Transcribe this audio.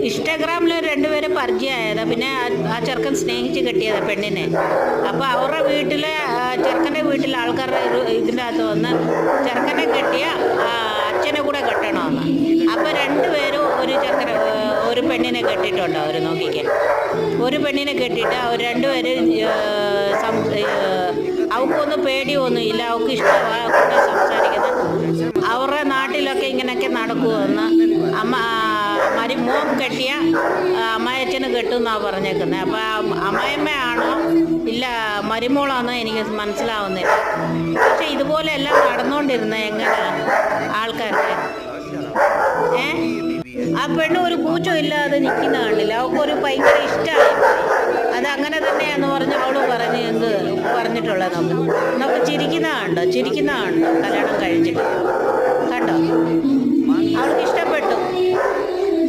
ഇൻസ്റ്റാഗ്രാമിൽ രണ്ടുപേരെ പരിചയമായതാണ്. പിന്നെ ആ ചെറുക്കൻ സ്നേഹിച്ച് കെട്ടിയതാണ് പെണ്ണിനെ. അപ്പോൾ അവരുടെ വീട്ടിലെ ചെറുക്കൻ്റെ വീട്ടിലെ ആൾക്കാരുടെ ഇതിൻ്റെ അകത്ത് വന്ന് ചെറുക്കനെ കെട്ടിയ അച്ഛനെ കൂടെ കെട്ടണമെന്ന്. അപ്പോൾ രണ്ടുപേരും ഒരു പെണ്ണിനെ കെട്ടിയിട്ടുണ്ട്. അവർ നോക്കിക്കാൻ ഒരു പെണ്ണിനെ കെട്ടിയിട്ട് അവർ രണ്ടുപേരും അവൾക്കൊന്നും പേടിയൊന്നും ഇല്ല. അവൾക്ക് ഇഷ്ടമാണ് കൂടെ സംസാരിക്കുന്നത്. അവരുടെ നാട്ടിലൊക്കെ ഇങ്ങനെയൊക്കെ നടക്കുമെന്ന് മോൻ കെട്ടിയ അമ്മായച്ചന് കെട്ടുമെന്നാണ് പറഞ്ഞേക്കുന്നത്. അപ്പോൾ അമ്മായിമ്മയാണോ ഇല്ല മരുമോളാണോ എനിക്ക് മനസ്സിലാവുന്നില്ല. പക്ഷെ ഇതുപോലെ എല്ലാം നടന്നുകൊണ്ടിരുന്നത് എങ്ങനെ ആൾക്കാർക്ക് ആ പെണ്ണ് ഒരു കൂച്ചം ഇല്ലാതെ നിൽക്കുന്ന കണ്ടില്ല. അവൾക്കൊരു ഭയങ്കര ഇഷ്ടമായി. അത് അങ്ങനെ തന്നെയാന്ന് പറഞ്ഞ് അവള് പറഞ്ഞ് എന്ത് പറഞ്ഞിട്ടുള്ളത് നമുക്ക് ചിരിക്കുന്ന കണ്ടോ കല്യാണം കഴിച്ചിട്ട് കണ്ടോ അവൾക്ക് ഇഷ്ടം.